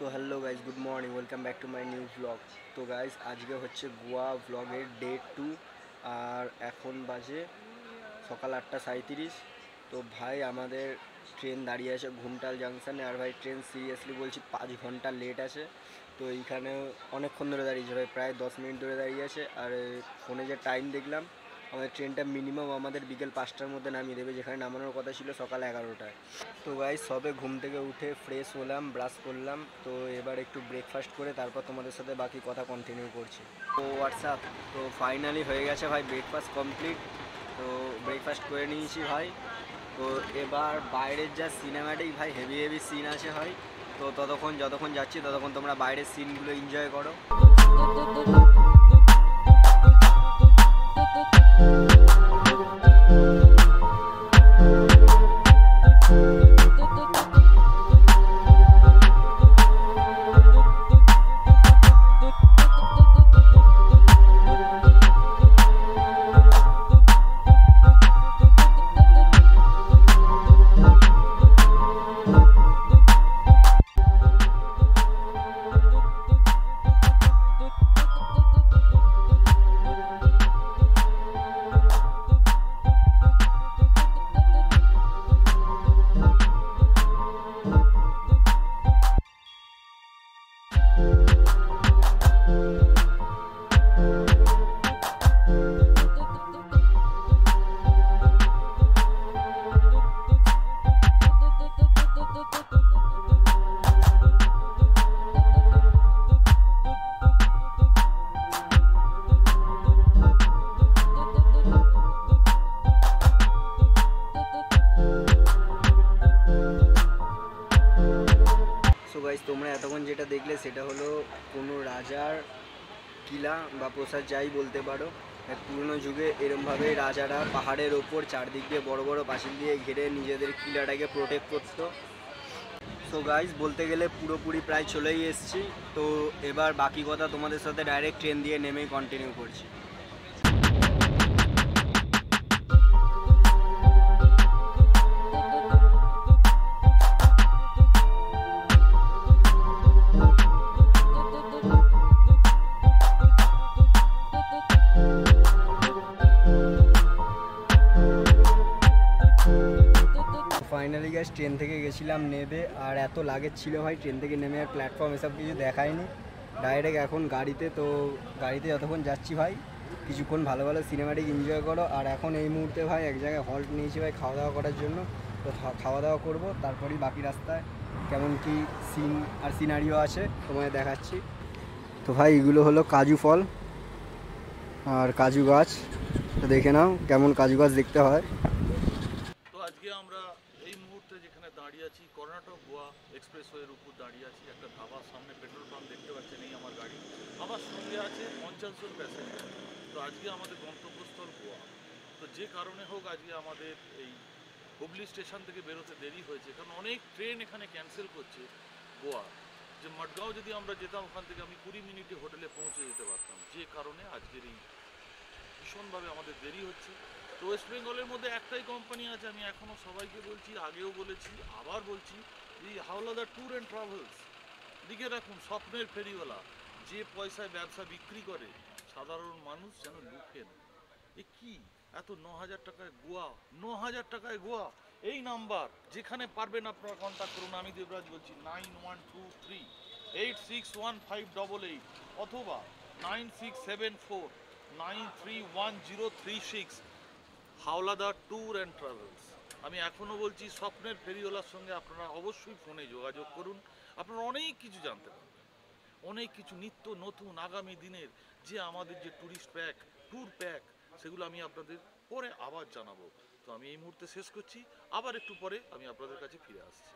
So hello guys, good morning, welcome back to my new blog. তো guys আজকে হচ্ছে গোয়া ব্লগের ডে 2 আর এখন বাজে সকাল 8:37। তো ভাই আমাদের ট্রেন দাঁড়িয়ে আছে ঘুমটাল জাংশনে, আর ভাই ট্রেন সিরিয়াসলি বলছি 5 ঘন্টা লেট আছে। তো এইখানে অনেকক্ষণ ধরে দাঁড়িয়েছে ভাই, প্রায় 10 মিনিট ধরে দাঁড়িয়ে আছে। আর ফোনে যে টাইম দেখলাম, আমাদের ট্রেনটা মিনিমাম আমাদের বিকেল 5টার মধ্যে নামিয়ে দেবে, যেখানে নামানোর কথা ছিল সকাল 11টায়। তো গাইজ সবে ঘুম থেকে উঠে ফ্রেশ হলাম, ব্রাশ করলাম। তো এবার একটু ব্রেকফাস্ট করে তারপর তোমাদের সাথে বাকি কথা কন্টিনিউ করছি। তো হোয়াটসঅ্যাপ, তো ফাইনালি হয়ে গেছে ভাই, ব্রেকফাস্ট কমপ্লিট। তো ব্রেকফাস্ট করে নিয়েছি ভাই। তো এবার বাইরের যা সিনেমাটিক ভাই, হেভি হেভি সিন আছে ভাই। তো যতক্ষণ যাচ্ছি ততক্ষণ তোমরা বাইরের সিনগুলো এনজয় করো। তোমরা এতক্ষণ যেটা দেখলে সেটা হলো কোনো রাজার কিলা বা প্রাসাদ যাই বলতে পারো। পুরনো যুগে এরমভাবে রাজারা পাহাড়ের ওপর চারদিক দিয়ে বড় বড় পাঁচিল দিয়ে ঘিরে নিজেদের কিলাটাকে প্রোটেক্ট করতো। সো গাইজ বলতে গেলে পুরোপুরি প্রায় চলেই এসেছি। তো এবার বাকি কথা তোমাদের সাথে ডাইরেক্ট ট্রেন দিয়ে নেমেই কন্টিনিউ করছি। ফাইনালি গাইস ট্রেন থেকে গেছিলাম নেবে, আর এত লাগেজ ছিল ভাই, ট্রেন থেকে নেমে আর প্ল্যাটফর্ম এসব কিছু দেখায়নি, ডাইরেক্ট এখন গাড়িতে। তো গাড়িতে যতক্ষণ যাচ্ছি ভাই কিছুক্ষণ ভালো ভালো সিনেমাটিক এনজয় করো। আর এখন এই মুহূর্তে ভাই এক জায়গায় হল্ট নিয়েছি ভাই খাওয়া দাওয়া করার জন্য। তো খাওয়া দাওয়া করবো, তারপরেই বাকি রাস্তায় কেমন কি সিন আর সিনারিও আছে তোমায় দেখাচ্ছি। তো ভাই এগুলো হলো কাজু ফল আর কাজু গাছ, তো দেখে নাও কেমন কাজু গাছ দেখতে হয়। তো আজকে আমরা এই মুহূর্তে যেখানে দাঁড়িয়ে আছি, কর্ণাটক গোয়া এক্সপ্রেসওয়ের উপর দাঁড়িয়ে আছি। একটা ধাবার সামনে পেট্রোল পাম্প দেখতে পাচ্ছেন, এই আমার গাড়ি, আমার সঙ্গে আছে 50 জন প্যাসেঞ্জার। তো আজকে আমাদের গন্তব্যস্থল গোয়া। তো যে কারণে হোক আজকে আমাদের এই হুগলি স্টেশন থেকে বেরোতে দেরি হয়েছে, কারণ অনেক ট্রেন এখানে ক্যান্সেল করছে গোয়া। যে মডগাঁও যদি আমরা যেতাম, ওখান থেকে আমি 20 মিনিটে হোটেলে পৌঁছে যেতে পারতাম। যে কারণে আজকের এই ভীষণভাবে আমাদের দেরি হচ্ছে। তো ওয়েস্ট বেঙ্গলের মধ্যে একটাই কোম্পানি আছে, আমি এখনও সবাইকে বলছি, আগেও বলেছি, আবার বলছি, এই হাওলাদার ট্যুর অ্যান্ড ট্রাভেলস। লিখে রাখুন, স্বপ্নের ফেরিওয়ালা। যে পয়সায় ব্যবসা বিক্রি করে সাধারণ মানুষ যেন লুকেন। এ কি এত 9,000 টাকায় গোয়া, 9,000 টাকায় গোয়া। এই নাম্বার যেখানে পারবেন আপনারা কন্ট্যাক্ট করুন। আমি দেবরাজ বলছি, 9123861588 অথবা 9674931036। Howlader tour and travels. আমি এখনও বলছি, স্বপ্নের ফেরিওয়ালার সঙ্গে আপনারা অবশ্যই ফোনে যোগাযোগ করুন। আপনারা অনেক কিছু জানতে পারবেন, অনেক কিছু নিত্য নতুন আগামী দিনের যে আমাদের যে ট্যুরিস্ট প্যাক, ট্যুর প্যাক, সেগুলো আমি আপনাদের পরে আবার জানাবো। তো আমি এই মুহূর্তে শেষ করছি, আবার একটু পরে আমি আপনাদের কাছে ফিরে আসছি।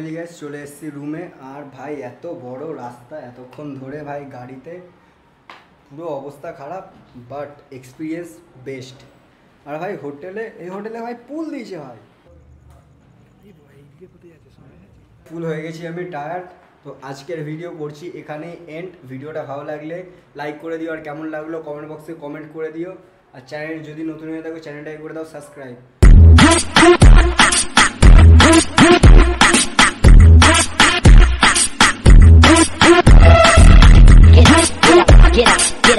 ফাইনালি গাইস চলে এসেছি রুমে। আর ভাই এত বড় রাস্তা এতক্ষণ ধরে ভাই গাড়িতে পুরো অবস্থা খারাপ, বাট এক্সপিরিয়েন্স বেস্ট। আর ভাই এই হোটেলে ভাই পুল দিয়েছে ভাই, পুল হয়ে গেছি আমি টায়ার্ড। তো আজকের ভিডিও করছি এখানেই এন্ড। ভিডিওটা ভালো লাগলে লাইক করে দিও, আর কেমন লাগলো কমেন্ট বক্সে কমেন্ট করে দিও। আর চ্যানেল যদি নতুন হয়ে থাকো চ্যানেলটাকে করে দাও সাবস্ক্রাইব।